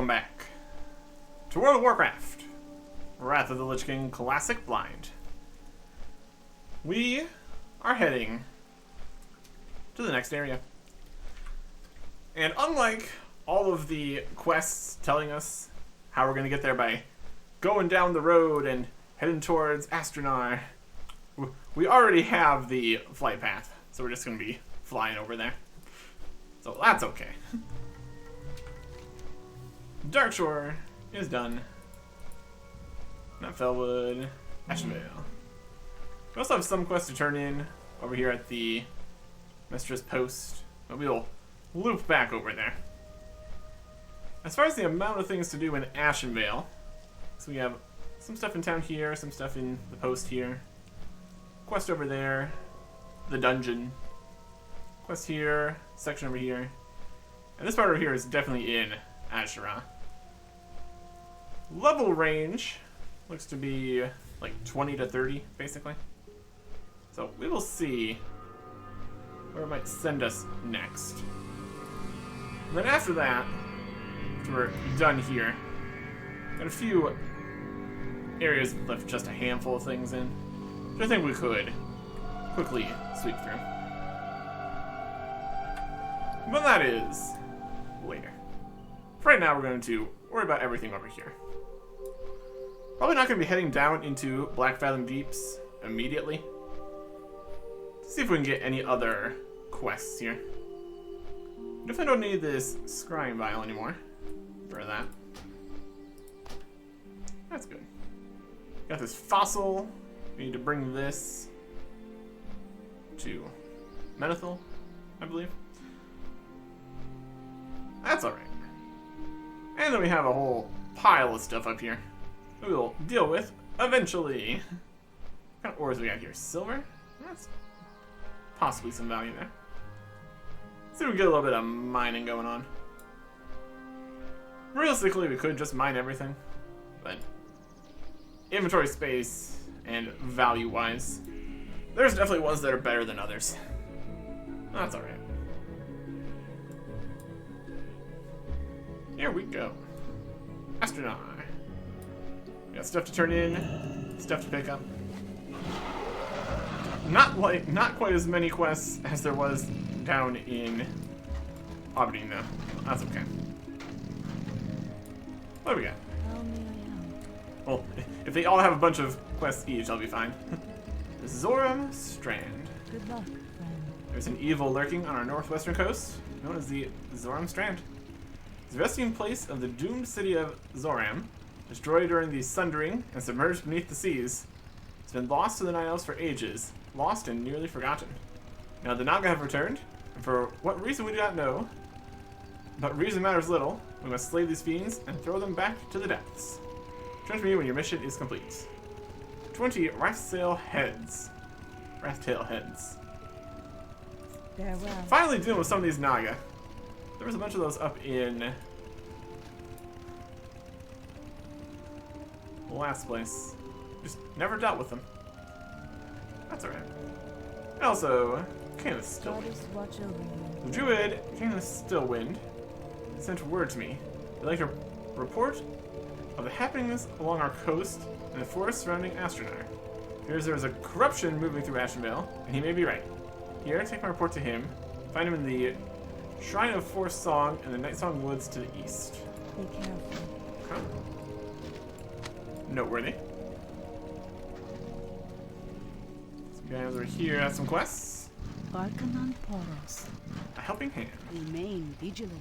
Welcome back to World of Warcraft, Wrath of the Lich King Classic Blind. We are heading to the next area. And unlike all of the quests telling us how we're going to get there by going down the road and heading towards Astranaar, we already have the flight path, so we're just going to be flying over there. So that's okay. Darkshore is done. Not Felwood. Ashenvale. We also have some quests to turn in over here at the Mistress Post, but we'll loop back over there. As far as the amount of things to do in Ashenvale, so we have some stuff in town here, some stuff in the post here, quest over there, the dungeon, quest here, section over here, and this part over here is definitely in Astranaar. Level range looks to be like 20 to 30, basically. So we will see where it might send us next. And then after that, after we're done here, got a few areas left, just a handful of things in, which I think we could quickly sweep through. But that is later. For right now, we're going to worry about everything over here. Probably not going to be heading down into Black Fathom Deeps immediately. Let's see if we can get any other quests here. Definitely don't need this scrying vial anymore. For that. That's good. Got this fossil. We need to bring this to Menethil, I believe. That's alright. And then we have a whole pile of stuff up here that we'll deal with eventually. What kind of ores we got here? Silver? That's possibly some value there. Let's see if we get a little bit of mining going on. Realistically, we could just mine everything, but inventory space and value-wise, there's definitely ones that are better than others. That's alright. Here we go. Astranaar. We got stuff to turn in, stuff to pick up. Not quite as many quests as there was down in Aberdeen, though. That's okay. What do we got? Well, if they all have a bunch of quests each, I'll be fine. Zoram Strand. Good luck, friend. There's an evil lurking on our northwestern coast, known as the Zoram Strand. It's the resting place of the doomed city of Zoram, destroyed during the Sundering and submerged beneath the seas. It's been lost to the Night Elves for ages, lost and nearly forgotten. Now the Naga have returned, and for what reason we do not know, but reason matters little. We must slay these fiends and throw them back to the depths. Return to me when your mission is complete. 20 Wrathtail heads. Wrathtail heads. Farewell. Finally dealing with some of these Naga. There was a bunch of those up in the last place. Just never dealt with them. That's alright. And also, Canis Stillwind. Goddess watch over you. The druid, Canis Stillwind, sent word to me. He'd like to report of the happenings along our coast and the forest surrounding Astranaar. Appears there is a corruption moving through Ashenvale, and he may be right. Here, take my report to him. Find him in the Shrine of Forest Song in the Night Song Woods to the east. Be careful. Okay. Noteworthy. Some guys over here have some quests. Barkanan Poros. A helping hand. Remain vigilant.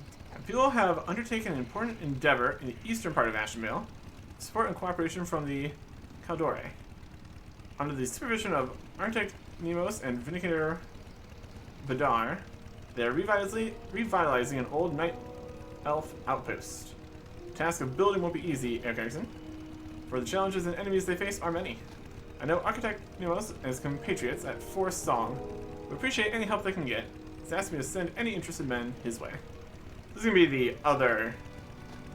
People have undertaken an important endeavor in the eastern part of Ashenvale, support and cooperation from the Kaldore. Under the supervision of Architect Nemos and Vindicator Vidar, they are revitalizing an old Night Elf outpost. The task of building won't be easy, Erickson, for the challenges and enemies they face are many. I know Architect Nemos and his compatriots at Forest Song would appreciate any help they can get. He's asked me to send any interested men his way. This is going to be the other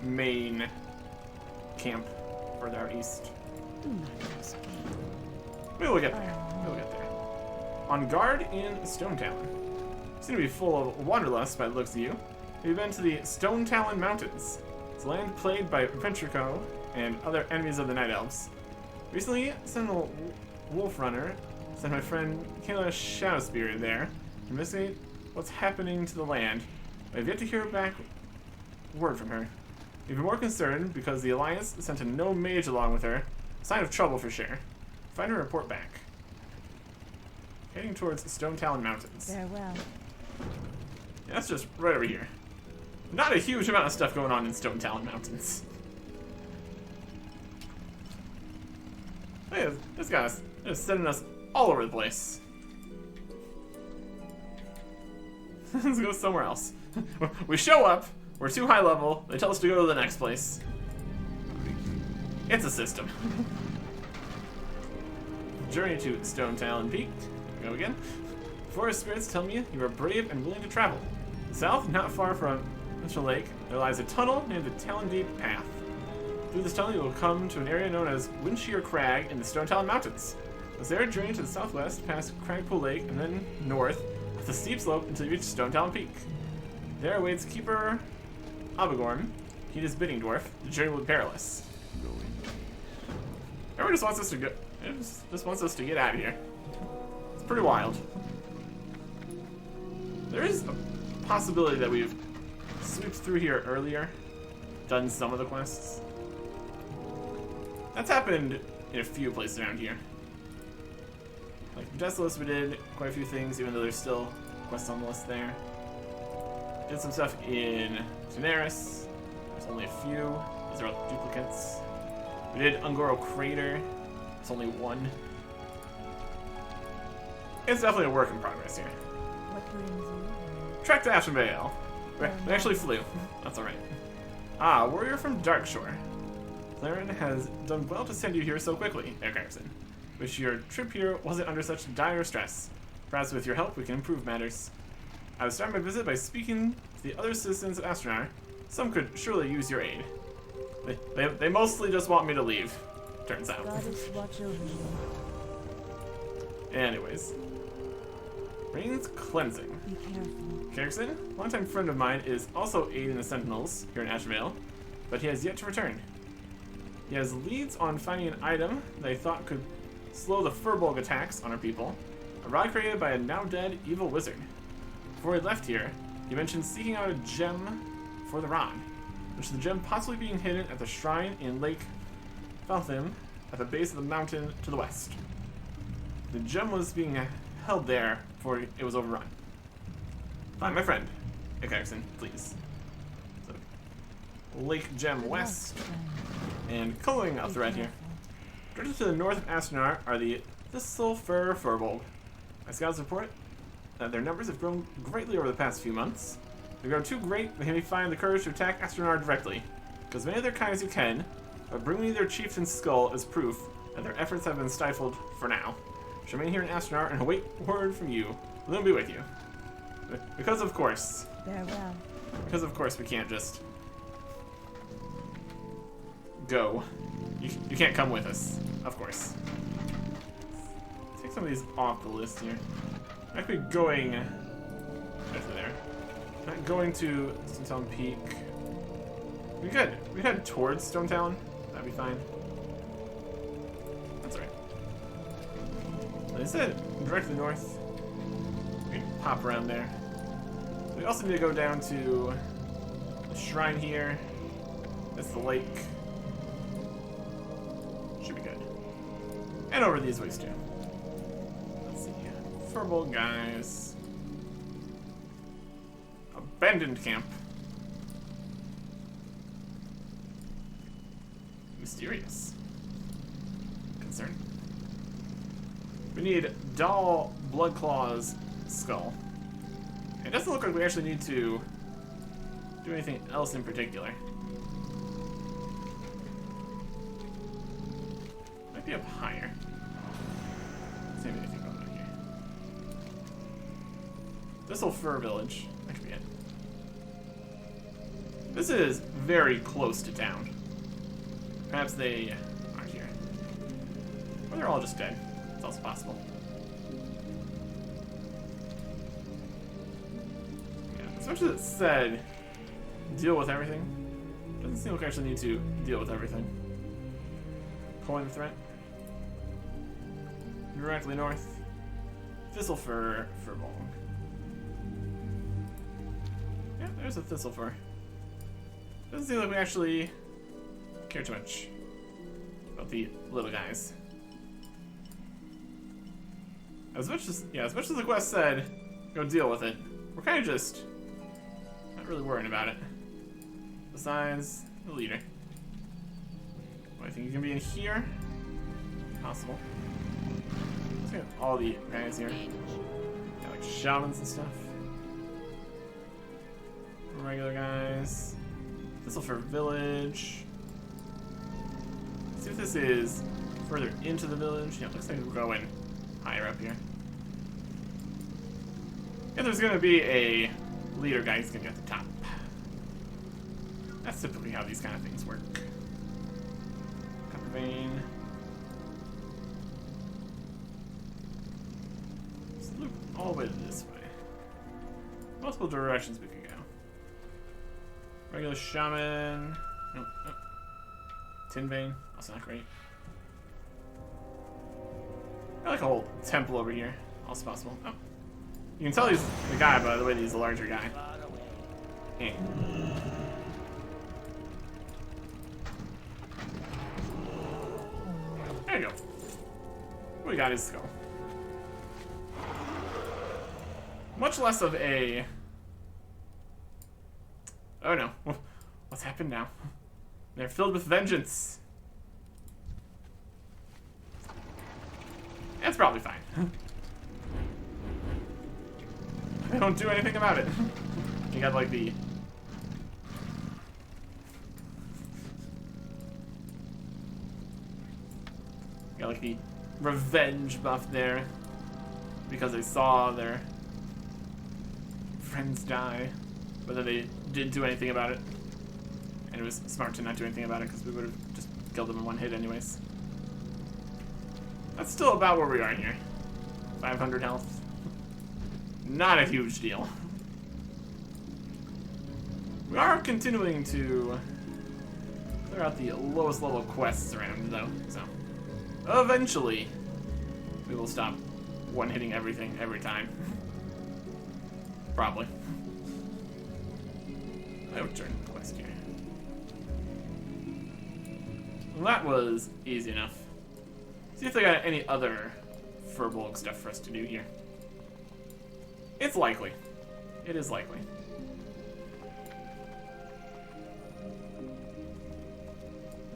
main camp further out east. Do not escape. We will get there. We will get there. On guard in Stone Talon. Seem to be full of wanderlust by the looks of you. Have you been to the Stone Talon Mountains? It's a land plagued by Ventrico and other enemies of the Night Elves. Recently, Sentinel Wolf Runner sent my friend Kayla Shadowspear there to investigate what's happening to the land. I have yet to hear back word from her. Even more concerned because the Alliance sent a no mage along with her. Sign of trouble for sure. Find her report back. Heading towards Stone Talon Mountains. Farewell. Yeah, that's just right over here. Not a huge amount of stuff going on in Stone Talon Mountains. Hey, this guy's just sending us all over the place. Let's go somewhere else. We show up, we're too high level, they tell us to go to the next place. It's a system. Journey to Stone Talon Peak. Go again. Forest spirits tell me you are brave and willing to travel. South, not far from Mr. Lake, there lies a tunnel named the Talon Deep Path. Through this tunnel, you will come to an area known as Windshear Crag in the Stone Talon Mountains. As there, journey to the southwest, past Cragpool Lake, and then north, with a steep slope until you reach Stone Talon Peak. There awaits Keeper Abagorn. He is bidding dwarf. The journey will be perilous. Everyone just wants us to go. Just wants us to get out of here. It's pretty wild. There is a possibility that we've swooped through here earlier, done some of the quests. That's happened in a few places around here. Like Desolus, we did quite a few things, even though there's still quests on the list there. Did some stuff in Daenerys. There's only a few. These are all duplicates. We did Ungoro Crater. It's only one. It's definitely a work in progress here. What brings you? Trek to Ashenvale. We actually flew. That's alright. Ah, warrior from Darkshore. Claren has done well to send you here so quickly, Erickson. Wish your trip here wasn't under such dire stress. Perhaps with your help we can improve matters. I would start my visit by speaking to the other citizens of Astranaar. Some could surely use your aid. They mostly just want me to leave, turns out. Goddess watch over you. Anyways. Rain's Cleansing. Be careful. Kerrickson, longtime friend of mine, is also aiding the Sentinels here in Ashenvale, but he has yet to return. He has leads on finding an item they thought could slow the Furbolg attacks on our people, a rod created by a now-dead evil wizard. Before he left here, he mentioned seeking out a gem for the rod, which is the gem possibly being hidden at the shrine in Lake Faltham at the base of the mountain to the west. The gem was being held there before it was overrun. Find my friend, Erickson, please. So, Lake Gem West, and coloring up the red here. Directly to the north of Astranaar are the Thistlefur Furbolg. My scouts report that their numbers have grown greatly over the past few months. They've grown too great, they may find the courage to attack Astranaar directly. Because many of their kind as you can, but bring me their chieftain's skull as proof that their efforts have been stifled for now. Shall remain here in Astranaar and await word from you. We'll be with you. Because of course. Farewell. Because of course we can't just go. You can't come with us, of course. Take some of these off the list here. I'm actually going over there. Not going to Stone Talon Peak. We could head towards Stone Talon. That'd be fine. That's alright. Like I said, directly north. We can pop around there. We also need to go down to the shrine here. That's the lake. Should be good. And over these ways too. Let's see. Furbolg guys. Abandoned camp. Mysterious. Concerning. We need Doll Bloodclaw's skull. It doesn't look like we actually need to do anything else in particular. Might be up higher. Let's see if anything going on here. Thistlefur Village. That could be it. This is very close to town. Perhaps they aren't here. Or they're all just dead. It's also possible. Yeah, as much as it said, deal with everything. Doesn't seem like I actually need to deal with everything. Pulling the threat. Directly north. Thistle for Bong. Yeah, there's a thistle fur. Doesn't seem like we actually care too much about the little guys. As much as the quest said, go deal with it, we're kind of just not really worrying about it. Besides the leader. Well, I think you can be in here. Possible. Let's get all the guys here. Got like shamans and stuff. Regular guys. Thistle for village. Let's see if this is further into the village. Yeah, it looks like we're going higher up here. Yeah, there's gonna be a leader guy who's gonna be at the top. That's typically how these kind of things work. Copper vein. Let's loop all the way this way. Multiple directions we can go. Regular shaman. Nope, nope. Tin vein. Also not great. I like a whole temple over here. Also possible. Oh. You can tell he's the guy by the way that he's a larger guy. Eh. There you go. We got his skull. Much less of a... Oh no. What's happened now? They're filled with vengeance. That's probably fine. They don't do anything about it. You got like the... Got like the revenge buff there. Because they saw their friends die. But then they didn't do anything about it. And it was smart to not do anything about it because we would have just killed them in one hit anyways. That's still about where we are here. 500 health. Not a huge deal. We are continuing to clear out the lowest level quests around though, so eventually we will stop one-hitting everything every time. Probably. I would turn the quest here. Well, that was easy enough. See if they got any other Furbolg stuff for us to do here. It's likely. It is likely.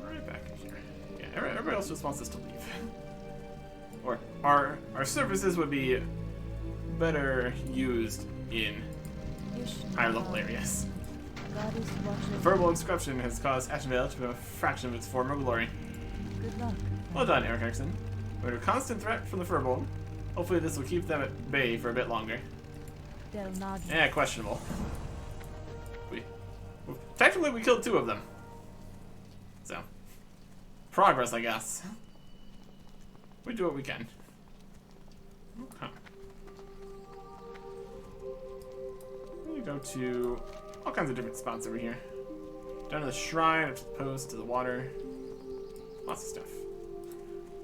Right back in here. Yeah, everybody else just wants us to leave. Or our services would be better used in higher level areas. The Furbolg inscription has caused Astranaar to be a fraction of its former glory. Good luck. Well done, Eric Erickson. We're a constant threat from the Furbolg. Hopefully this will keep them at bay for a bit longer. Yeah, questionable. Technically we killed 2 of them. So, progress, I guess. We do what we can. Okay. We go to all kinds of different spots over here. Down to the shrine, up to the post, to the water. Lots of stuff.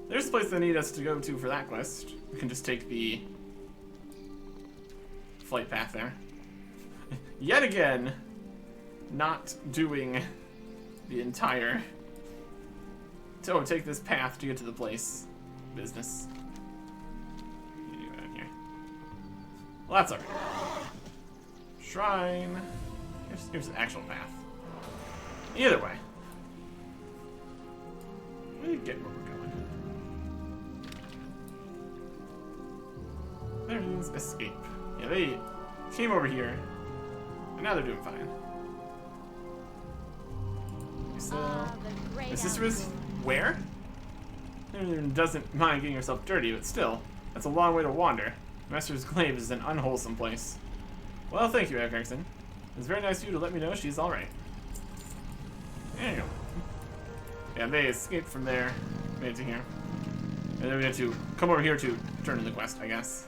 There's a place they need us to go to for that quest. We can just take the flight path there. Yet again, not doing the entire take this path to get to the place business. What do you do out here? Well, that's alright. Shrine. Here's the actual path. Either way, we get where we're going. There's escape. Yeah, they came over here, and now they're doing fine. So, my sister is where? Doesn't mind getting herself dirty, but still, that's a long way to wander. Master's Glaive is an unwholesome place. Well, thank you, Eric Erickson. It's very nice of you to let me know she's alright. There you go. Yeah, they escaped from there, made it to here. And then we had to come over here to turn in the quest, I guess.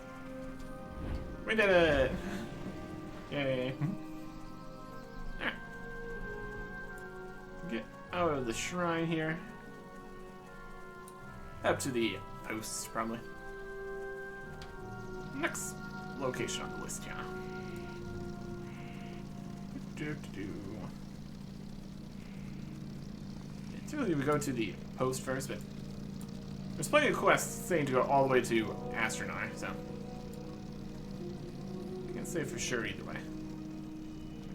We did it! Yay. Alright. out of the shrine here. Up to the post, probably. Next location on the list, yeah. Typically we go to the post first, but there's plenty of quests saying to go all the way to Astranaar, so I can't say for sure either way.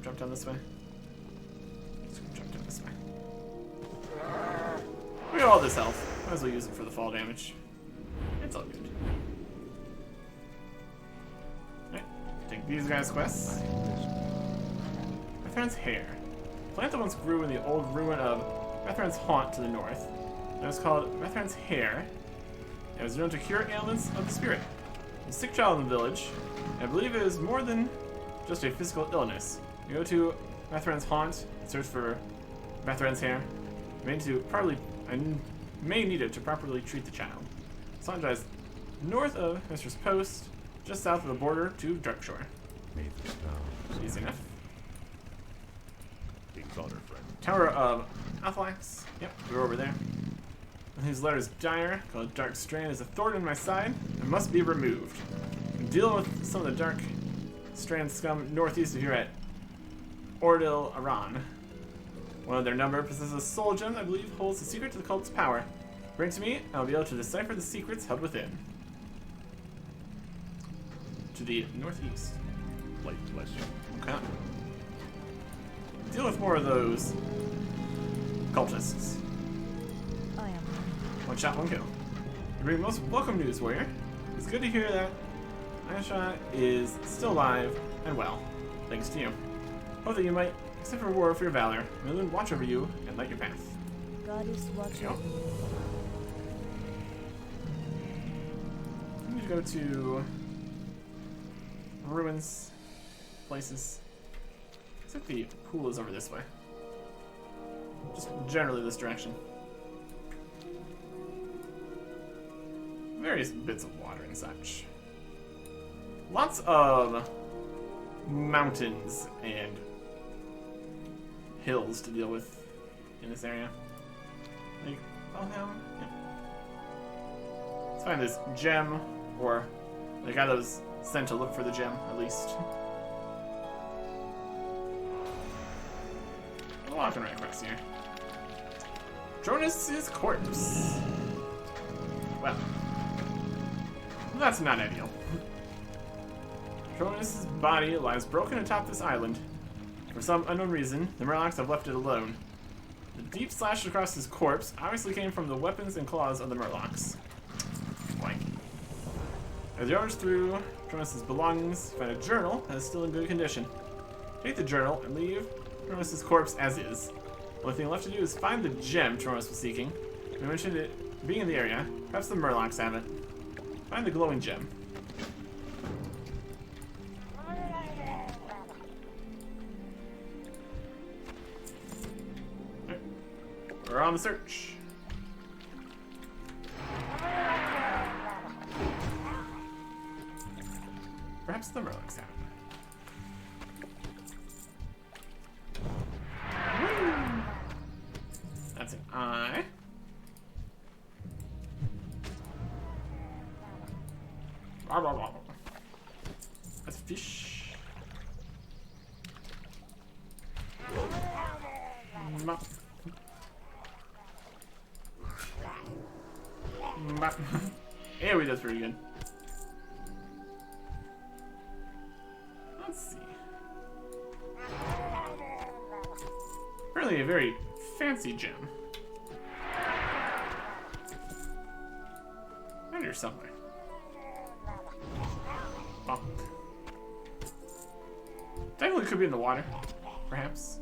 Jump down this way. Just gonna jump down this way. We got all this health. Might as well use it for the fall damage. It's all good. Alright, take these guys' quests. Bethran's hair. Plant that once grew in the old ruin of Bethran's haunt to the north. It was called Bethran's hair. It was known to cure ailments of the spirit. A sick child in the village. I believe it is more than just a physical illness. You go to Bethran's haunt, search for Bethran's hair. I may need it to properly treat the child. It's lies north of Mistress Post, just south of the border to Darkshore. Easy enough. Tower of Athalax. Yep, we're over there. His letter is dire, called Dark Strand, is a thorn in my side and must be removed. I'm dealing with some of the Dark Strand scum northeast of here at Ordil Aran. One of their number possesses a soul gem that I believe holds the secret to the cult's power. Bring it to me, and I'll be able to decipher the secrets held within. To the northeast. Light bless you. Okay. Deal with more of those cultists. I am. One shot, one kill. You bring most welcome news, warrior. It's good to hear that Anachronist is still alive and well, thanks to you. Hope that you might accept a reward for your valor. May Lune watch over you and light your path. Goddess watch over you. I need to go to ruins, places. Looks like the pool is over this way. Just generally this direction. Various bits of water and such. Lots of mountains and hills to deal with in this area. Like, oh no. Yeah. Let's find this gem, or the guy that was sent to look for the gem, at least. We're walking right across here. Astranaar's corpse. Well, that's not ideal. Astranaar's body lies broken atop this island. For some unknown reason, the Murlocs have left it alone. The deep slash across his corpse obviously came from the weapons and claws of the Murlocs. Like, as you rummage through Astranaar's belongings, find a journal that is still in good condition. Take the journal and leave Astranaar's corpse as is. The only thing left to do is find the gem Astranaar was seeking. We mentioned it being in the area. Perhaps the Murlocs have it. Find the glowing gem. Right. We're on the search. Perhaps the Murlocs have it. That's an eye. That's a fish. Yeah, we did pretty good. Let's see. Apparently a very fancy gem. Right here somewhere. Bonk. Technically could be in the water, perhaps.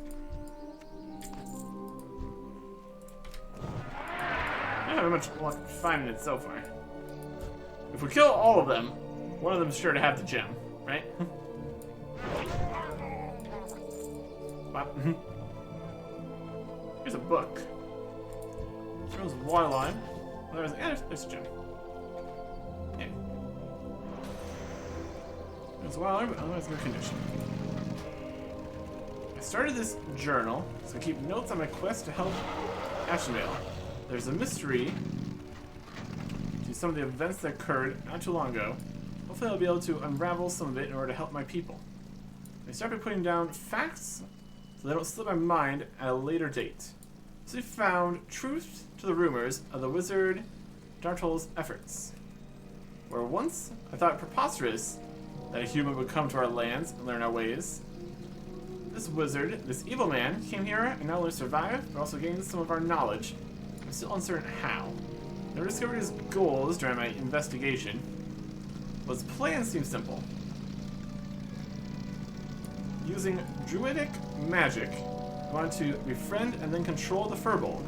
I don't have much luck finding it so far. If we kill all of them, one of them is sure to have the gem, right? Bop. Here's a book. Shows water line. There's a gem. Yeah. There's water, but otherwise good condition. I started this journal, so I keep notes on my quest to help Ashenvale. There's a mystery to some of the events that occurred not too long ago. Hopefully I'll be able to unravel some of it in order to help my people. I start by putting down facts so they don't slip my mind at a later date. So we found truth to the rumors of the wizard Dartol's efforts. Where once I thought it preposterous that a human would come to our lands and learn our ways, this wizard, this evil man, came here and not only survived, but also gained some of our knowledge. I'm still uncertain how. I never discovered his goals during my investigation, but his plan seems simple. Using druidic magic, he wanted to befriend and then control the Furbolg.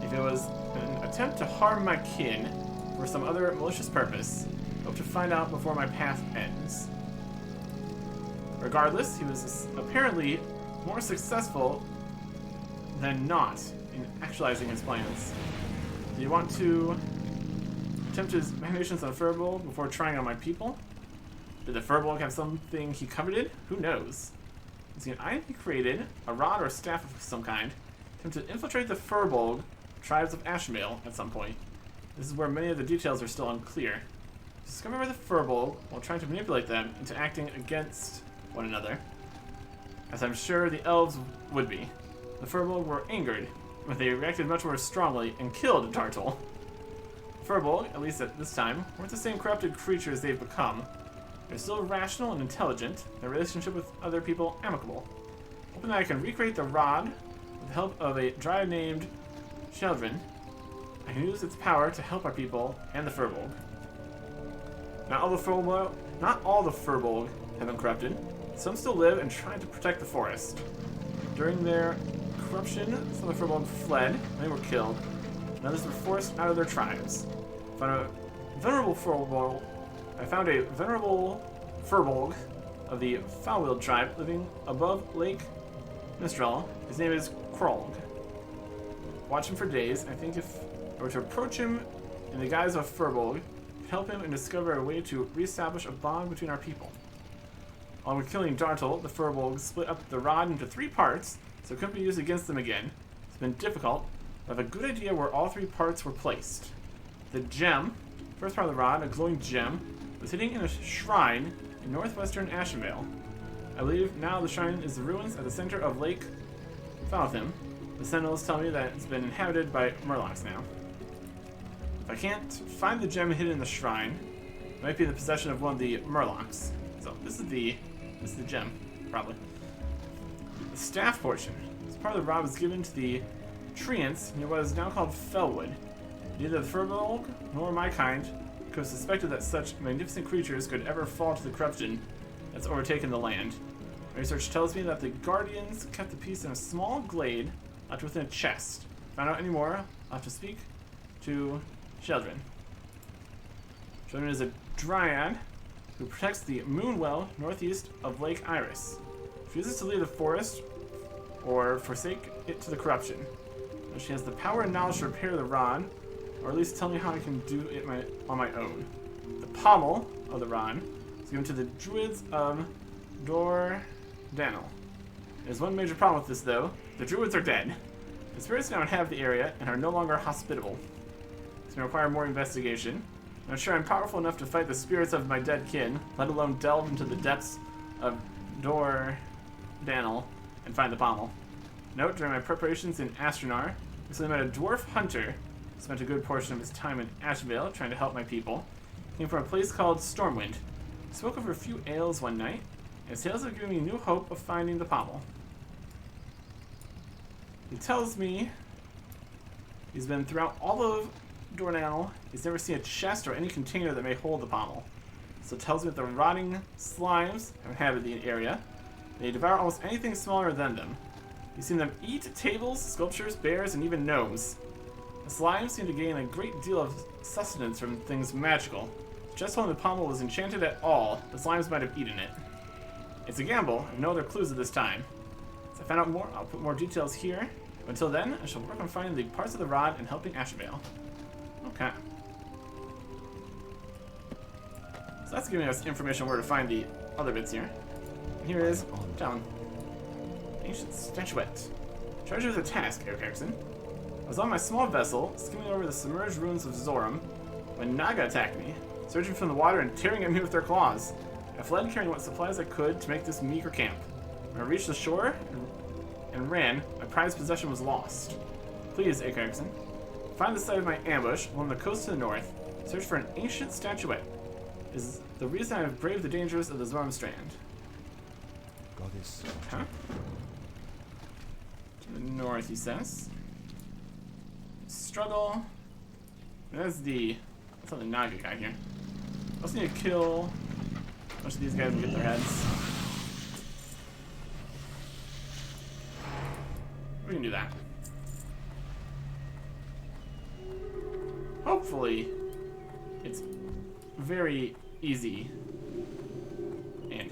If it was an attempt to harm my kin for some other malicious purpose, I hope to find out before my path ends. Regardless, he was apparently more successful than not in actualizing his plans. Do you want to attempt his machinations on Furbolg before trying on my people? Did the Furbolg have something he coveted? Who knows? Is he an item he created, a rod or a staff of some kind, attempt to infiltrate the Furbolg tribes of Ashenvale at some point? This is where many of the details are still unclear. Discover the Furbolg while trying to manipulate them into acting against one another, as I'm sure the elves would be. The Furbolg were angered, but they reacted much more strongly and killed Dartol. Furbolg, at least at this time, weren't the same corrupted creatures they've become. They're still rational and intelligent, their relationship with other people amicable. Hoping that I can recreate the rod with the help of a dryad named Sheldrin, I can use its power to help our people and the Furbolg. Not all the Furbolg have been corrupted. Some still live and try to protect the forest. During their corruption, some of the Furbolg fled, many were killed, and others were forced out of their tribes. I found a venerable Furbolg of the Foulwild tribe living above Lake Mistral. His name is Krolg. Watch him for days. I think if I were to approach him in the guise of Furbolg, I could help him and discover a way to reestablish a bond between our people. Along with killing Dartol, the Furbolg split up the rod into 3 parts, so it couldn't be used against them again. It's been difficult, but I have a good idea where all 3 parts were placed. The gem, first part of the rod, a glowing gem, was hidden in a shrine in northwestern Ashenvale. I believe now the shrine is the ruins at the center of Lake Faltham. The sentinels tell me that it's been inhabited by Murlocs now. If I can't find the gem hidden in the shrine, it might be in the possession of one of the Murlocs. So this is the gem, probably. The staff portion. This part of the rod was given to the treants near what is now called Felwood. Neither the Furbolg nor my kind could have suspected that such magnificent creatures could ever fall to the corruption that's overtaken the land. My research tells me that the Guardians kept the piece in a small glade left within a chest. Find out any more, I'll have to speak to Sheldrin. Sheldrin is a dryad who protects the Moonwell northeast of Lake Iris. Refuses to leave the forest or forsake it to the corruption. But she has the power and knowledge to repair the rod, or at least tell me how I can do it on my own. The pommel of the rod is given to the druids of Dor Danel. There's one major problem with this, though. The druids are dead. The spirits now inhabit the area and are no longer hospitable. It's going to require more investigation. I'm not sure I'm powerful enough to fight the spirits of my dead kin, let alone delve into the depths of Dor Danel and find the pommel. Note, during my preparations in Astranaar, I recently met a dwarf hunter who spent a good portion of his time in Ashvale trying to help my people. He came from a place called Stormwind. He spoke over a few ales one night, and his tales have given me new hope of finding the pommel. He tells me he's been throughout all of Dornell. He's never seen a chest or any container that may hold the pommel. So it tells me that the rotting slimes have inhabited the area. They devour almost anything smaller than them. You've seen them eat tables, sculptures, bears, and even gnomes. The slimes seem to gain a great deal of sustenance from things magical. Just when the pommel was enchanted at all, the slimes might have eaten it. It's a gamble, and no other clues at this time. As I find out more, I'll put more details here. But until then, I shall work on finding the parts of the rod and helping Ashvale. Okay. So that's giving us information on where to find the other bits here. Here is town. ancient statuette. Charged with a task, Eric Erickson. I was on my small vessel, skimming over the submerged ruins of Zoram, when Naga attacked me, surging from the water and tearing at me with their claws. I fled carrying what supplies I could to make this meager camp. When I reached the shore and ran, my prized possession was lost. Please, Eric Erickson, find the site of my ambush along the coast to the north. Search for an ancient statuette. Is the reason I have braved the dangers of the Zoram Strand. Goddess. Huh? To the north, he says. Struggle. That's the Naga guy here. Also need to kill a bunch of these guys and get their heads. We can do that. Hopefully, it's very easy and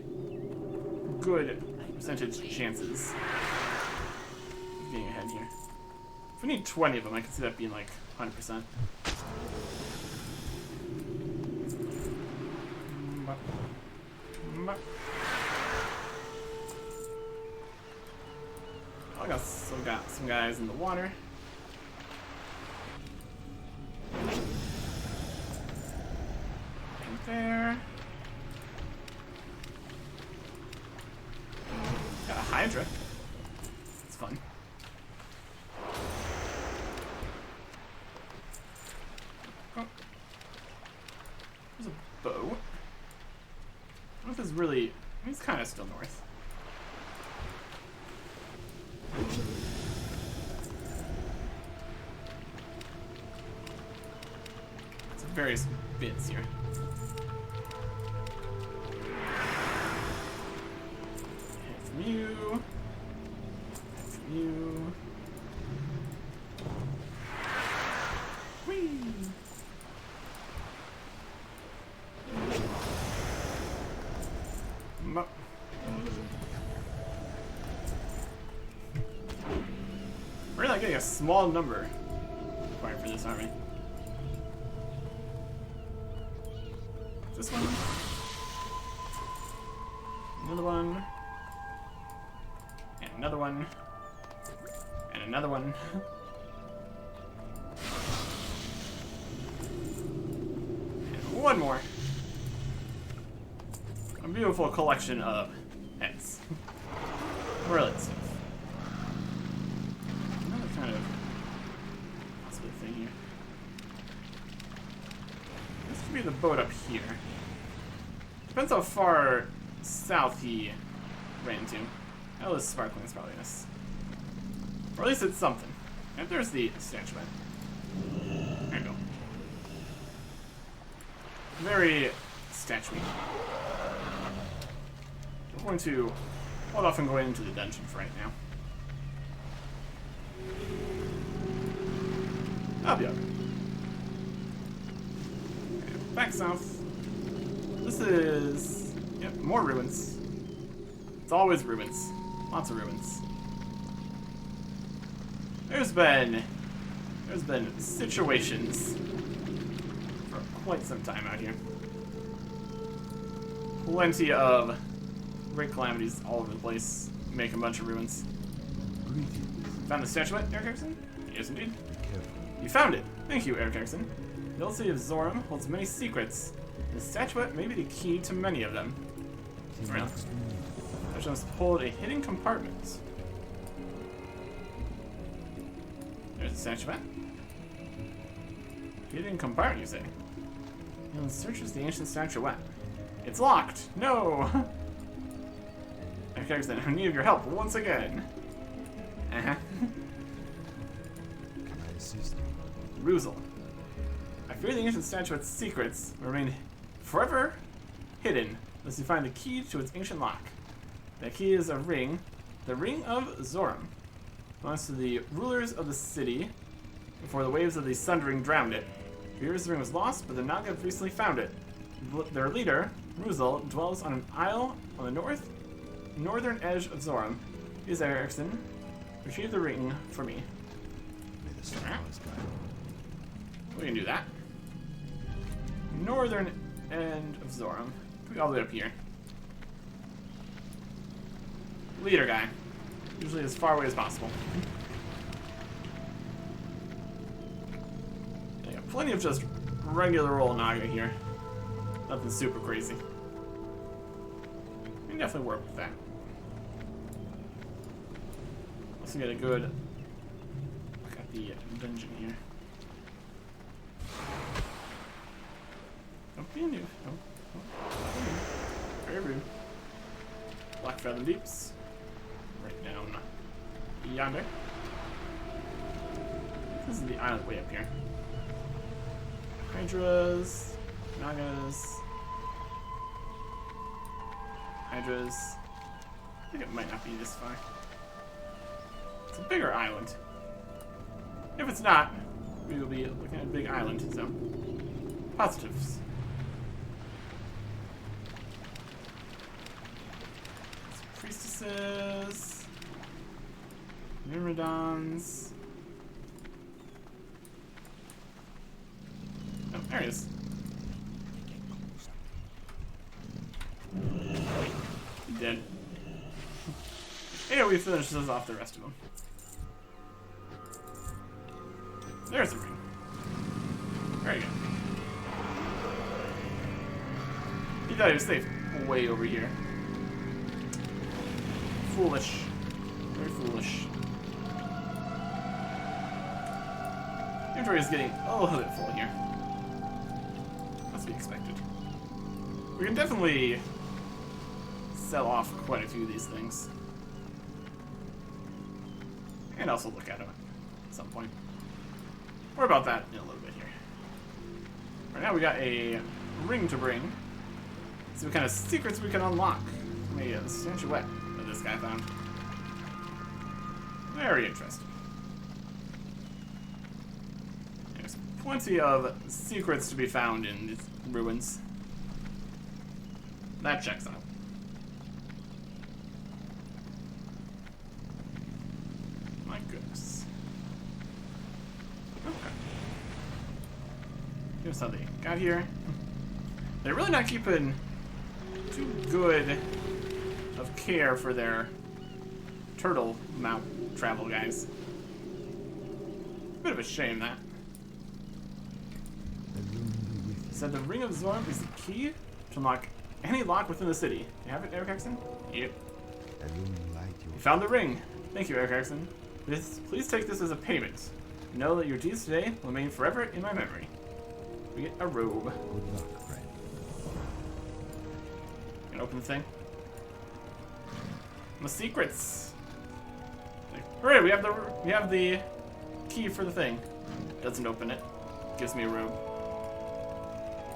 good percentage chances of getting ahead here. If we need 20 of them, I can see that being like 100%. I got some guys in the water. And there. Got a Hydra. It's fun. Oh. There's a bow. I don't know if it's really. It's kind of still north. Some various bits here. From you. From you. Whee! We're not getting a small number required for this army. This one. Another one. And another one. And another one. And one more. A beautiful collection of heads. Brilliant stuff. Another kind of possible thing here. This could be the boat up here. Depends how far south he ran to. Oh, this sparkling is probably this. Or at least it's something. And there's the statuette. There you go. Very statuey. I'm going to hold off and go into the dungeon for right now. I'll be alright. Okay, back south. This is... Yep, more ruins. It's always ruins. Lots of ruins. There's been situations for quite some time out here. Plenty of great calamities all over the place, make a bunch of ruins. Found the statuette, Eric Erickson? Yes, indeed. You found it. Thank you, Eric Erickson. The old city of Zoram holds many secrets. The statuette may be the key to many of them. Really? I must hold a hidden compartment. There's the statuette. Hidden compartment, you say? And searches the ancient statuette. It's locked. No. Eric Erickson, I'm in need of your help once again. Can I assist you? Ruzel. I fear the ancient statuette's secrets will remain forever hidden unless you find the key to its ancient lock. That key is a ring, the Ring of Zoram. It belongs to the rulers of the city before the waves of the Sundering drowned it. For years the ring was lost, but the Naga have recently found it. Their leader, Ruzel, dwells on an isle on the northern edge of Zoram. Please, Erickson, retrieve the ring for me. May the stars guide. We can do that. Northern end of Zoram. All the way up here. Leader guy. Usually as far away as possible. I got plenty of just regular old Naga here. Nothing super crazy. We can definitely work with that. Also get a good look at the dungeon here. Don't be a noob. Very rude. Black Fathom Deeps. Right down yonder. This is the island way up here. Hydras, Nagas, Hydras. I think it might not be this far. It's a bigger island. If it's not, we will be looking at a big island, so positives. Some priestesses, Myrmidons. Oh, there he is. He did. Yeah, we finished this off the rest of them. There's the ring. Very good. He thought he was safe way over here. Foolish. Very foolish. Inventory is getting a little bit full here. Must be expected. We can definitely sell off quite a few of these things. And also look at them at some point. More about that in a little bit here. Right now we got a ring to bring. See what kind of secrets we can unlock from a statuette that this guy found. Very interesting. There's plenty of secrets to be found in these ruins. That checks out. My goodness. Okay. Here's how they got here. They're really not keeping too good of care for their turtle mount travel guys. Bit of a shame that. Said the Ring of Zorm is the key to unlock any lock within the city. You have it, Eric Exon? Yep. You found the ring. Thank you, Eric Exon. Please take this as a payment. Know that your deeds today will remain forever in my memory. We get a robe. Good luck, friend. Can open the thing. The secrets. Hooray! We have the key for the thing. Doesn't open it. Gives me a robe.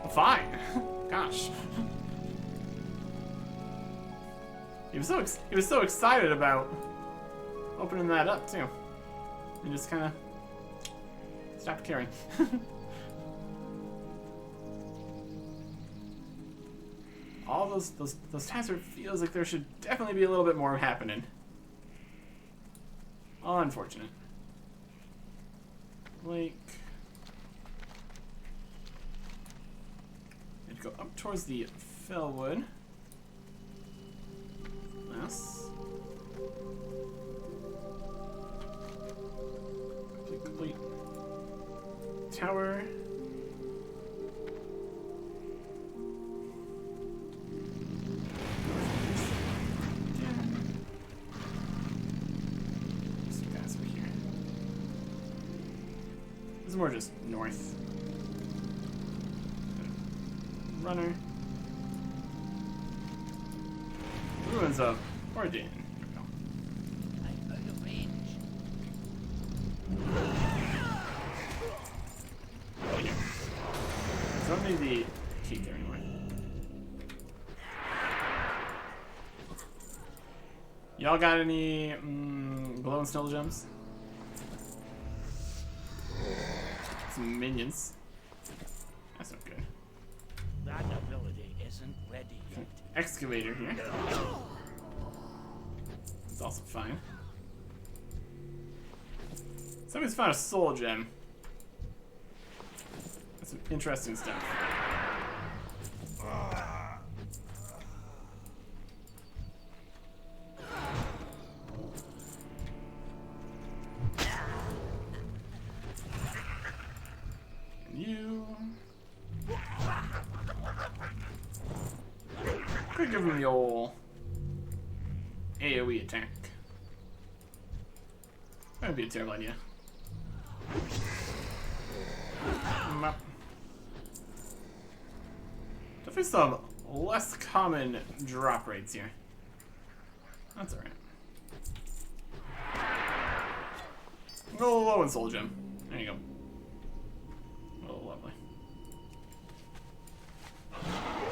Well, fine. Gosh. He was so excited about opening that up too. And just kind of stopped caring. All those times where it feels like there should definitely be a little bit more happening. Unfortunate. Like, it'd go up towards the Fellwood. Yes. Complete tower. This is more just north. Runner. Ruins of Ordin. Here we go. I'm out of range. So I don't need the key there anymore. Y'all got any glow and snow gems? Some minions. That's not good. That ability isn't ready yet. Excavator here. It's also fine. Somebody's found a soul gem. That's some interesting stuff. give him the old AoE attack. That would be a terrible idea. Definitely some less common drop rates here. That's alright. Go low in Soul Gem. There you go. Oh, lovely.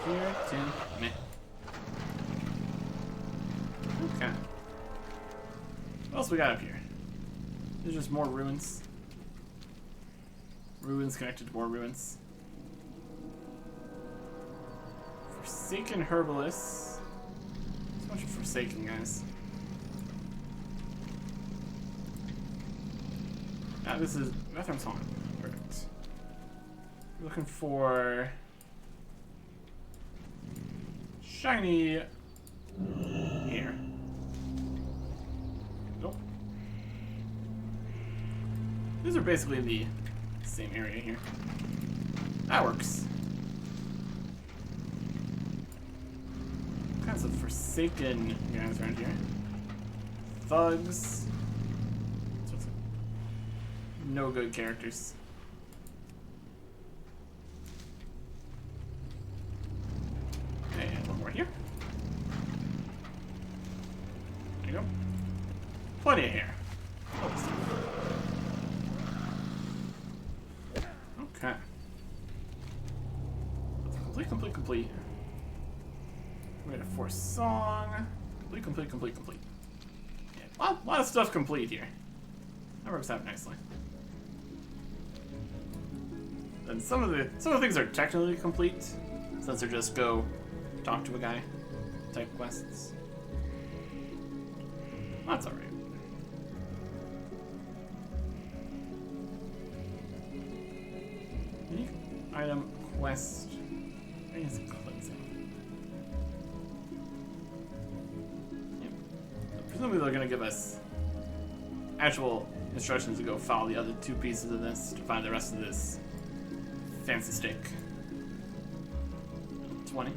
Here, 10, meh. Okay. What else we got up here? There's just more ruins. Ruins connected to more ruins. Forsaken Herbalist. So much for Forsaken, guys. Ah, this is Bathroom's Haunt. Perfect. We're looking for shiny here. Nope. These are basically the same area here. That works. All kinds of Forsaken guys around here. Thugs. No good characters. And one more here. There you go. Plenty of hair. Okay. Complete. We got a forced song. Complete. Yeah, a lot of stuff complete here. That works out nicely. And some of the things are technically complete, since they're just go talk to a guy type quests. That's alright. Unique item quest. I guess cleansing. Yep. Presumably they're gonna give us actual instructions to go follow the other two pieces of this to find the rest of this fancy stick. 20.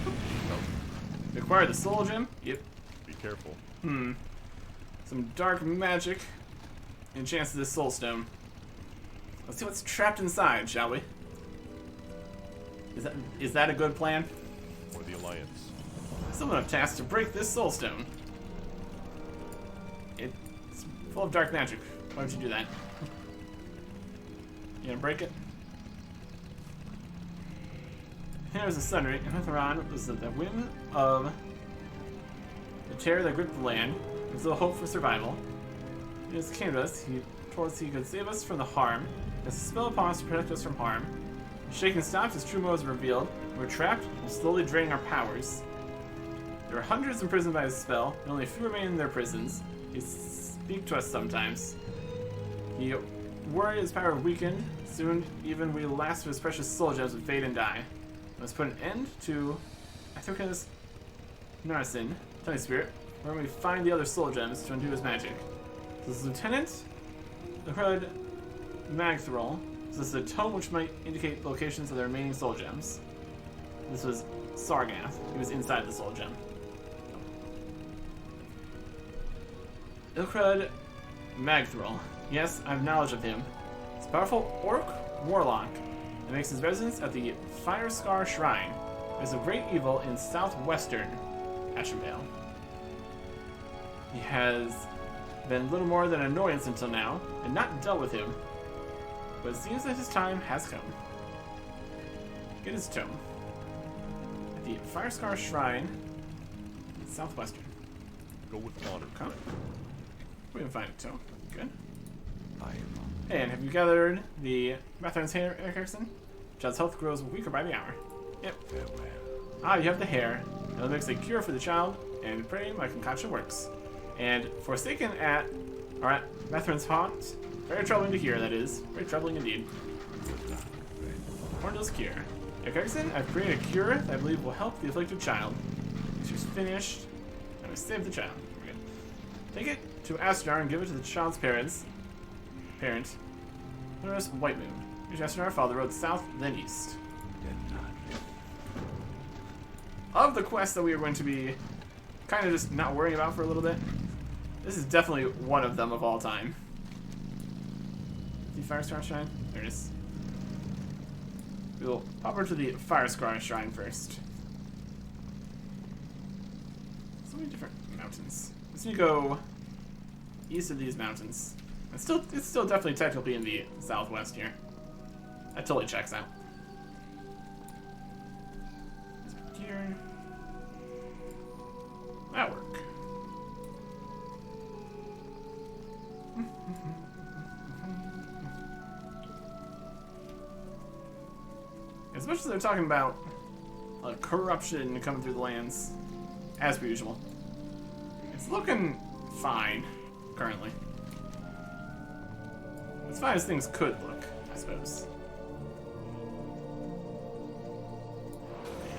Oh. We acquired the soul gem. Yep. Be careful. Some dark magic enchants this soul stone. Let's see what's trapped inside, shall we? Is that a good plan? Or the Alliance. Someone tasked to break this soul stone. It's full of dark magic. Why don't you do that? You gonna break it? Here's the sunray, and Anachronist was at the whim of the terror that gripped the land. There's little hope for survival. He just came to us. He told us he could save us from the harm. There's a spell upon us to protect us from harm. Shaken stopped, his true motives revealed. We're trapped and slowly draining our powers. There are hundreds imprisoned by his spell, and only a few remain in their prisons. He speaks to us sometimes. He worried his power weakened. Soon, even we last of his precious soul gems would fade and die. We must put an end to Astranaar, Tiny Spirit, where we find the other soul gems to undo his magic. This is Lieutenant the Hood Magthrall. This is a tome which might indicate locations of the remaining soul gems. This was Sargath. He was inside the soul gem. Ilkrud Magthrall. Yes, I have knowledge of him. He's a powerful orc warlock that makes his residence at the Firescar Shrine. There's a great evil in southwestern Ashenvale. He has been little more than an annoyance until now, and not dealt with him. But it seems that his time has come. Get his tome. At the Firescar Shrine, southwestern. Go with honor. Okay. We can find a tome. Good. I am. And have you gathered the Mathern's hair, Erickson? Child's health grows weaker by the hour. Yep. Farewell. Ah, you have the hair. It'll make a cure for the child, and pray my concoction works. And Forsaken at Mathern's haunt. Very troubling to hear, that is. Very troubling indeed. Horndale's cure. Erickson, I've created a cure that I believe will help the afflicted child. She's finished. And we saved the child. We're good. Take it to Astranaar and give it to the child's parent. Notice White Moon. Reach Astranaar, follow the road south, then east. of the quests that we are going to be kind of just not worrying about for a little bit, this is definitely one of them of all time. The Firescar Shrine? There it is. We'll pop over to the Firescar Shrine first. So many different mountains. Let's go east of these mountains. It's still definitely technically in the southwest here. That totally checks out. Here. That work. As much as they're talking about corruption coming through the lands, as per usual, it's looking fine currently. As fine as things could look, I suppose.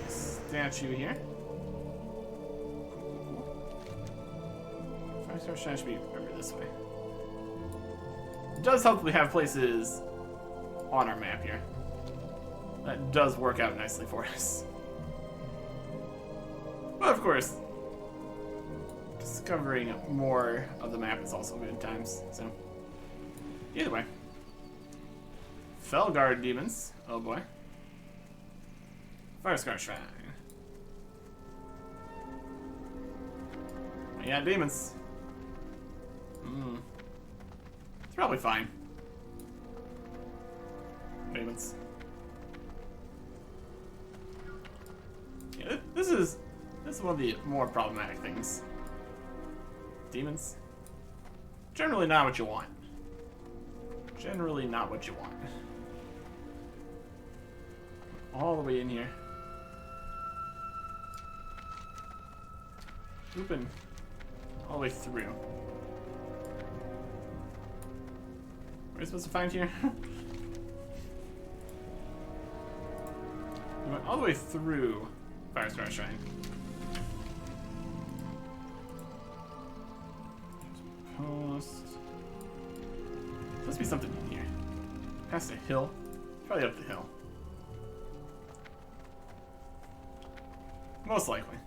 A statue here. Firestar Shrine should be over this way. It does help that we have places on our map here. That does work out nicely for us. But of course, discovering more of the map is also good at times, so. Either way. Felguard demons. Oh boy. Firescar Shrine. Yeah, demons. It's probably fine. Demons. Yeah, this is one of the more problematic things. Demons. Generally not what you want. Generally not what you want. All the way in here. Looping all the way through. What are we supposed to find here? We went all the way through Firestar Shrine. Post. Must be something in here. Past a hill. Probably up the hill. Most likely.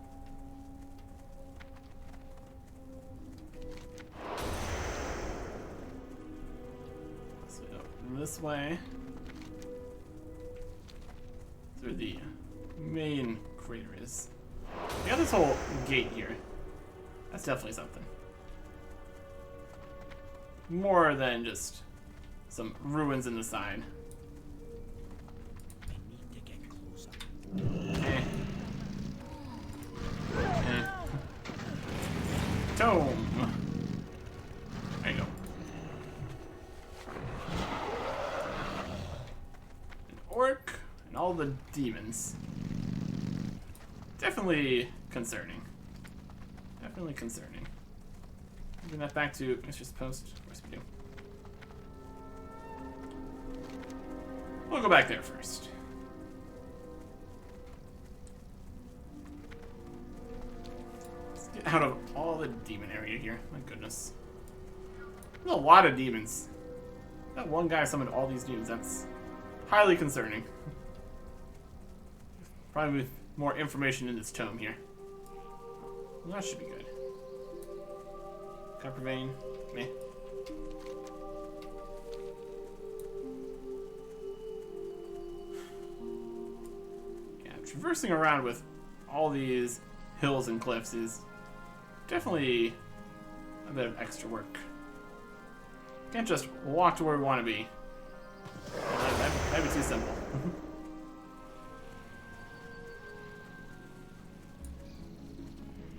So up this way. That's where the main crater is. We got this whole gate here. That's definitely something. More than just some ruins in the side. I need to get closer. Eh. Eh. Tome. There you go. An orc and all the demons. Definitely concerning. Definitely concerning. Bring that back to Mistress Post. Of course we do. We'll go back there first. Let's get out of all the demon area here. My goodness. There's a lot of demons. That one guy summoned all these demons. That's highly concerning. Probably with more information in this tome here. Well, that should be good. Copper vein, meh. Yeah, traversing around with all these hills and cliffs is definitely a bit of extra work. Can't just walk to where we want to be. That'd be too simple.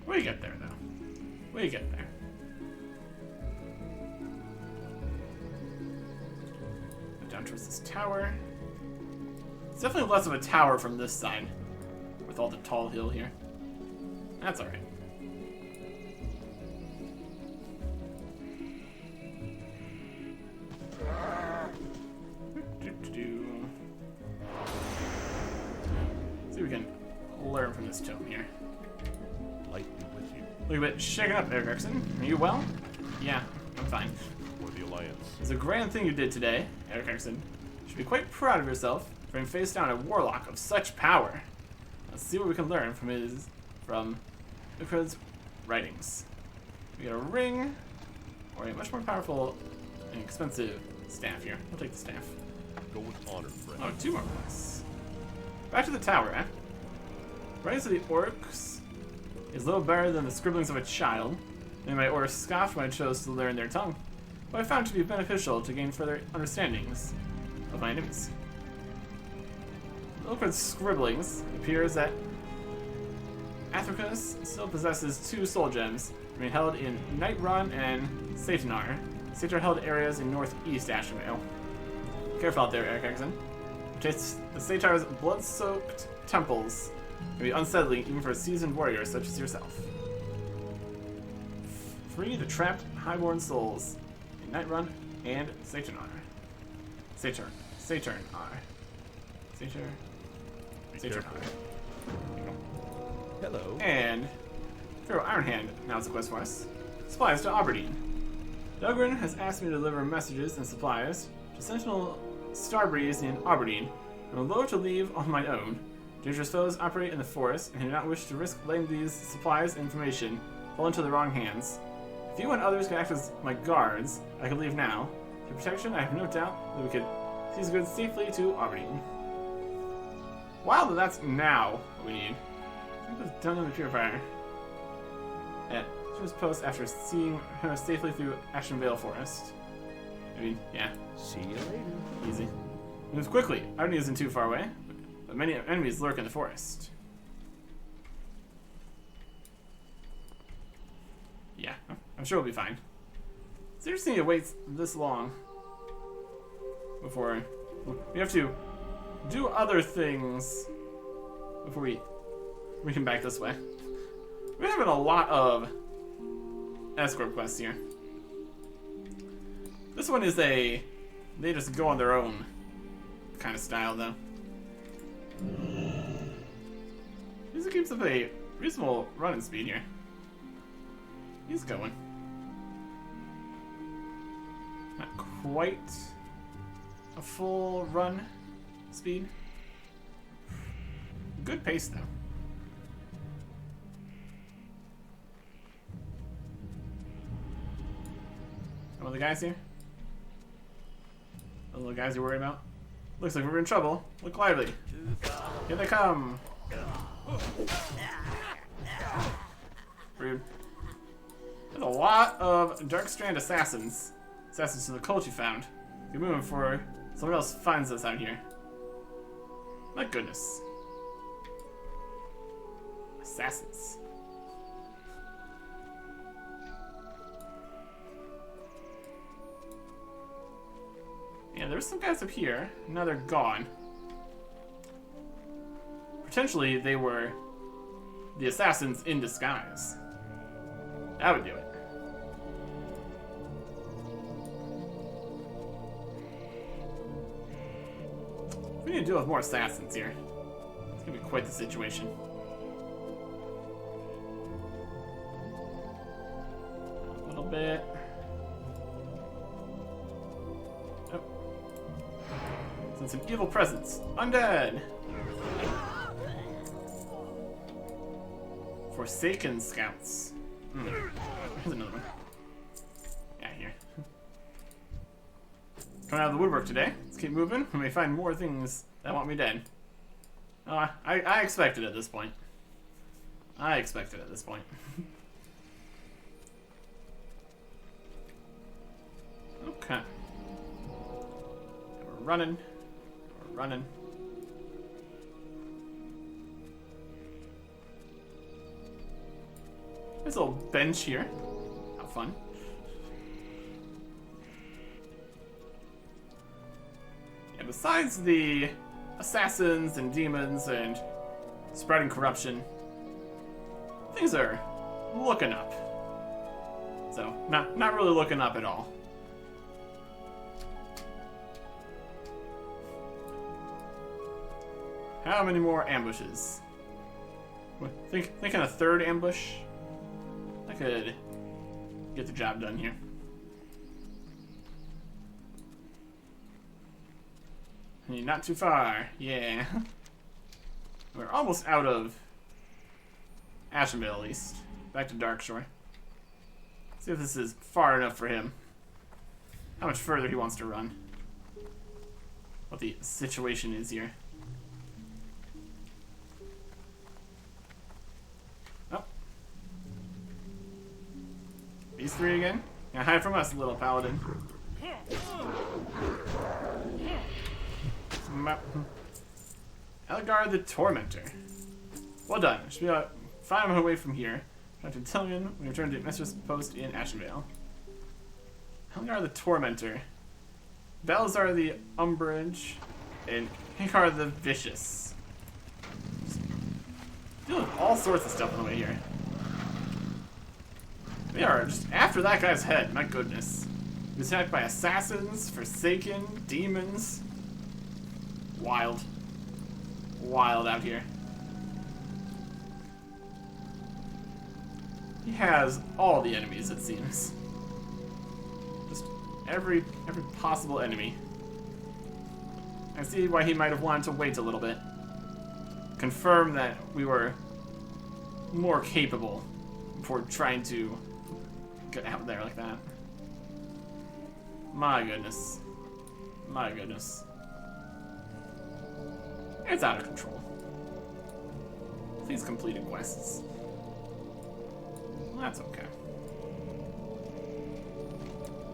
We get there, though. We get there. Go down towards this tower. It's definitely less of a tower from this side, with all the tall hill here. That's alright. See if we can learn from this tome here. Light be with you. Look a bit shaken up there, Erickson. Are you well? Yeah, I'm fine. For the Alliance. It's a grand thing you did today, Eric Erickson. You should be quite proud of yourself for having faced down a warlock of such power. Let's see what we can learn from MacLeod's writings. We got a ring, or a much more powerful and expensive staff here. We'll take the staff. Go with honor, friend. Oh, 2 more points. Back to the tower, eh? Writings of the orcs is little better than the scribblings of a child. Many of my orcs scoffed when I chose to learn their tongue, but I found it to be beneficial to gain further understandings of my enemies. Look at scribblings. It appears that Anachronist still possesses 2 soul gems, being held in Nightrun and Astranaar. Sator held areas in northeast Astranaar. Careful out there, Eric Exon. The Satar's blood-soaked temples can be unsettling even for a seasoned warrior such as yourself. Free the trapped highborn souls in Nightrun and Astranaar. Saturn. Hello. And Pharaoh Ironhand announced a quest for us. Supplies to Aberdeen. Dugrin has asked me to deliver messages and supplies to Sentinel Starbreeze in Aberdeen, and I'm loath to leave on my own. Dangerous foes operate in the forest, and I do not wish to risk letting these supplies and information fall into the wrong hands. If you and others can act as my guards, I can leave now. For protection, I have no doubt that we could seize goods safely to Aberdeen. Wow, that's now what we need. I think it's done in the purifier. At Jim's post after seeing her safely through Ashen Vale Forest. I mean, yeah. See you later. Easy. Move quickly. Aberdeen isn't too far away, but many enemies lurk in the forest. Yeah, I'm sure we'll be fine. It's interesting it waits this long before we have to do other things before we come back this way. We're having a lot of escort quests here. This one is they just go on their own kind of style though. This keeps up a reasonable running speed here. He's going. Not quite a full run speed. Good pace though. Some of the guys here? The little guys you're worried about? Looks like we're in trouble. Look lively. Here they come. Rude. There's a lot of Darkstrand assassins. Assassins to the cult you found. You're moving before someone else finds us out here. My goodness. Assassins. Yeah, there's some guys up here. Now they're gone. Potentially, they were the assassins in disguise. That would do it. We need to deal with more assassins here. It's gonna be quite the situation. A little bit. Oh. Some evil presence. Undead! Forsaken Scouts. Here's another one. Yeah, here. Coming out of the woodwork today. Let's keep moving. We may find more things that want me dead. Oh, I expected at this point. I expected at this point. Okay. We're running. We're running. There's a little bench here. How fun. Yeah, besides the assassins and demons and spreading corruption, things are looking up. So, not really looking up at all. How many more ambushes? Thinking a third ambush? I could get the job done here. Not too far, yeah. We're almost out of Ashenvale, at least. Back to Darkshore. See if this is far enough for him. How much further he wants to run. What the situation is here. Oh. These three again? Now hide from us, little paladin. Elgar the Tormentor. Well done. Should be about 5 miles away from here. Dr. Tillion, we return to Mistress Post in Ashenvale. Elgar the Tormentor. Balazar the Umbrage. And Hinkar the Vicious. Just dealing with all sorts of stuff on the way here. We are just after that guy's head, my goodness. He was attacked by assassins, Forsaken, demons. Wild. Wild out here. He has all the enemies, it seems. Just every possible enemy. I see why he might have wanted to wait a little bit. Confirm that we were more capable before trying to get out there like that. My goodness. My goodness. It's out of control. Please complete quests. Well, that's okay.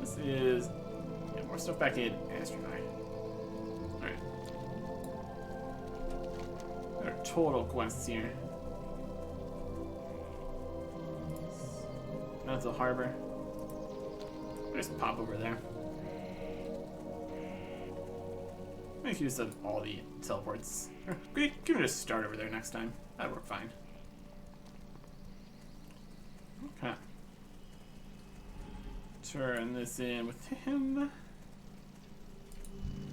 This is... yeah, more stuff back in Astranaar. Alright. There are total quests here. That's a harbor. Just pop over there. Make use of all the teleports. We can just start over there next time. That'd work fine. Okay. Turn this in with him.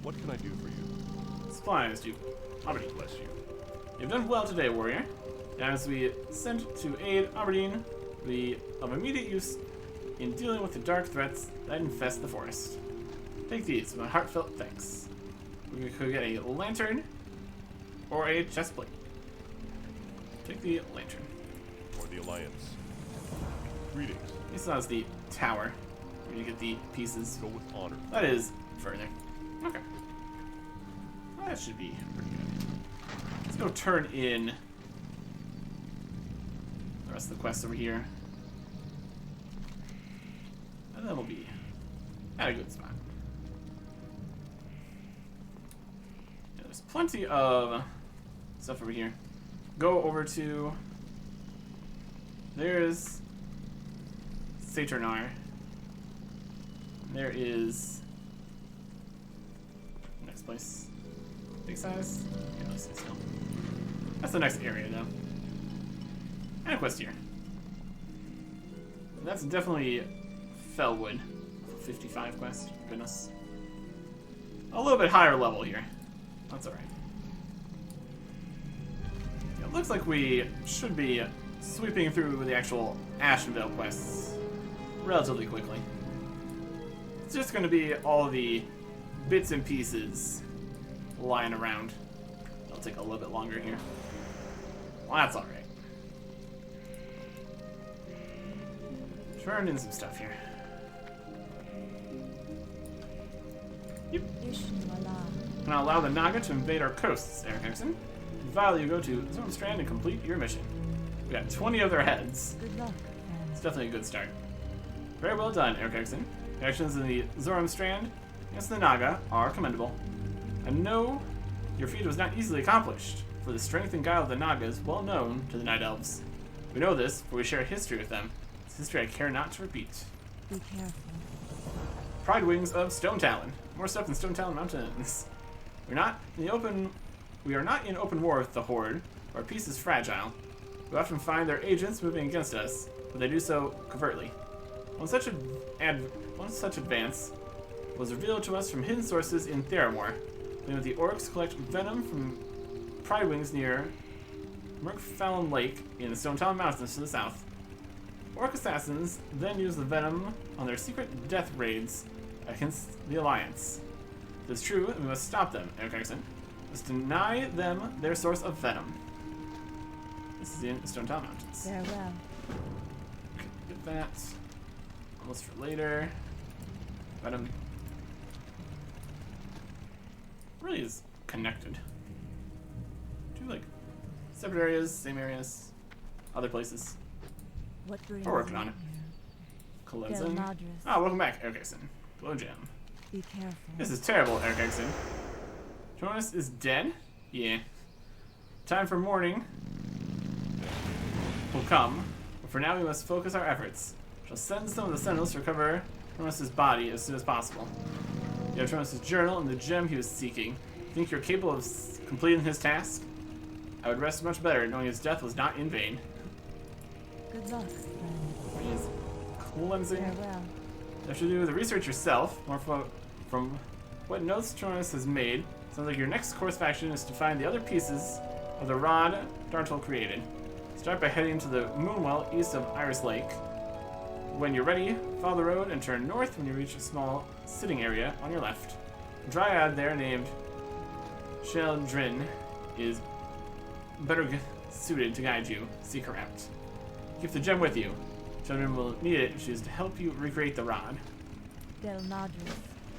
What can I do for you? Supplies to Aberdeen. Bless you. You've done well today, warrior. As we sent to aid Aberdeen, be of immediate use in dealing with the dark threats that infest the forest. Take these with my heartfelt thanks. We could get a lantern or a chestplate. Take the lantern. For the Alliance. Greetings. This has the tower. We're gonna get the pieces. Go with honor. That is further. Okay. Well, that should be pretty good. Let's go turn in the rest of the quests over here. And then we'll be at a good spot. Yeah, there's plenty of stuff over here. Go over to... there's Astranaar. There is... next place. Big size? Yeah, let's see still. That's the next area, though. And a quest here. That's definitely Fellwood. 55 quest. Goodness. A little bit higher level here. That's alright. Yeah, it looks like we should be sweeping through the actual Ashenvale quests relatively quickly. It's just going to be all the bits and pieces lying around. It'll take a little bit longer here. Well, that's alright. Turn in some stuff here. Yep. Ishnuala. Now allow the Naga to invade our coasts, Eric Erickson. Vile, you go to Zormstrand and complete your mission. We got 20 of their heads. Good luck, It's friends. definitely a good start. Very well done, Eric Erickson. Your actions in the Zormstrand against the Naga are commendable. I know your feat was not easily accomplished, for the strength and guile of the Naga is well known to the Night Elves. We know this, for we share a history with them. It's history I care not to repeat. Be careful. Pride Wings of Stone Talon. More stuff in Stone Talon Mountains. We are not in open war with the Horde. Our peace is fragile. We often find their agents moving against us, but they do so covertly. One such advance was revealed to us from hidden sources in Theramore. When the orcs collect venom from Pride Wings near Merkfallen Lake in the Stone Talon Mountains to the south. Orc assassins then use the venom on their secret death raids against the Alliance. It is true, and we must stop them, Eric Erickson. We must deny them their source of venom. This is in Stone Town Mountains. Farewell. Okay, get that. Almost for later. But really is connected. Two like separate areas, same areas, other places. What brings We're working you on it. here? Closing. Madras. Ah, welcome back, Eric Exon. Glow Gem. Be careful. This is terrible, Eric Exon. Jonas is dead? Yeah. Time for mourning will come, but for now we must focus our efforts. Shall send some of the Sentinels to recover Jonas' body as soon as possible. You have Jonas' journal and the gem he was seeking. Think you're capable of completing his task? I would rest much better knowing his death was not in vain. Good luck, friend. He is cleansing. Farewell. You have to do the research yourself. More from what notes Jonas has made, sounds like your next course of action is to find the other pieces of the rod Dartel created. Start by heading to the Moonwell east of Iris Lake. When you're ready, follow the road and turn north when you reach a small sitting area on your left. A dryad there named Sheldrin is better suited to guide you. Seek her out. Keep the gem with you. Sheldrin will need it if she is to help you recreate the rod. Del Madras.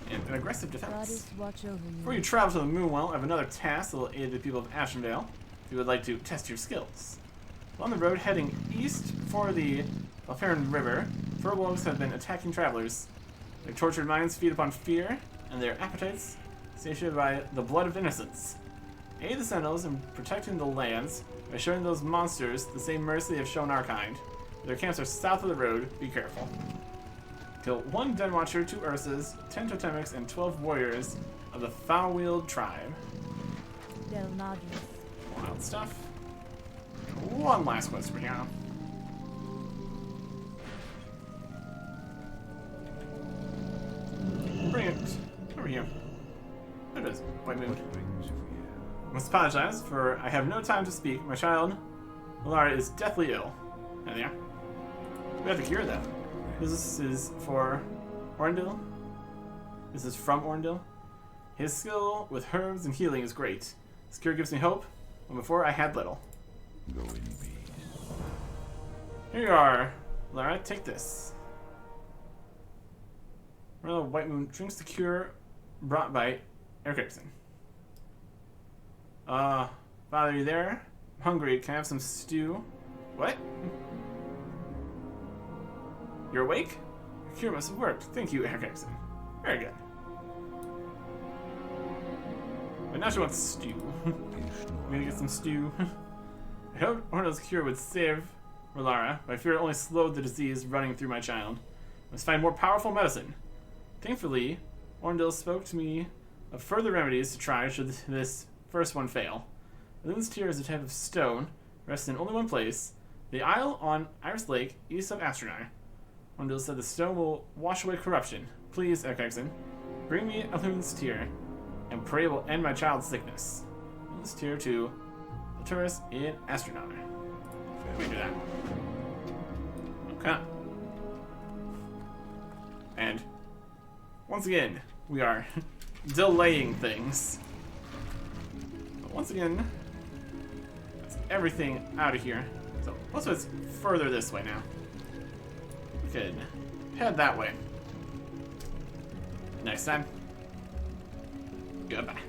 And an aggressive defense. Goddess watch over you. Before you travel to the Moonwell, I have another task that will aid the people of Ashenvale if you would like to test your skills. On the road heading east for the Alfarin River, furbolgs have been attacking travelers. Their tortured minds feed upon fear, and their appetites satiated by the blood of innocents. Aid the Sentinels in protecting the lands by showing those monsters the same mercy they have shown our kind. Their camps are south of the road. Be careful. Kill 1 Den Watcher, 2 Ursas, 10 Totemics, and 12 warriors of the Foul-Wheeled tribe. Del Madras. Wild stuff. One last quest for now. Bring it over here. There it is. White Moon. What brings you here? I must apologize, for I have no time to speak. My child, Lara, is deathly ill. There they are. We have to cure them. This is for Orndil. This is from Orndil. His skill with herbs and healing is great. This cure gives me hope, when before I had little. Go in peace. Here you are, Lara. Take this. Well, White Moon drinks the cure brought by Eric Erickson. Father, are you there? I'm hungry. Can I have some stew? What? You're awake? Your cure must have worked. Thank you, Eric Erickson. Very good. But now she wants stew. I'm gonna get some stew. I hoped Orno's cure would save Rolara, but I fear it only slowed the disease running through my child. I must find more powerful medicine. Thankfully, Orndil spoke to me of further remedies to try should this first one fail. Loon's Tear is a type of stone, rests in only one place, the isle on Iris Lake, east of Astranaar. Orndil said the stone will wash away corruption. Please, Ekexen, bring me a Loon's Tear, and pray it will end my child's sickness. Loon's Tear to Alturas in Astranaar. We do that. Okay. And once again, we are delaying things. But once again, that's everything out of here. So let's go further this way now. We could head that way. Next time. Goodbye.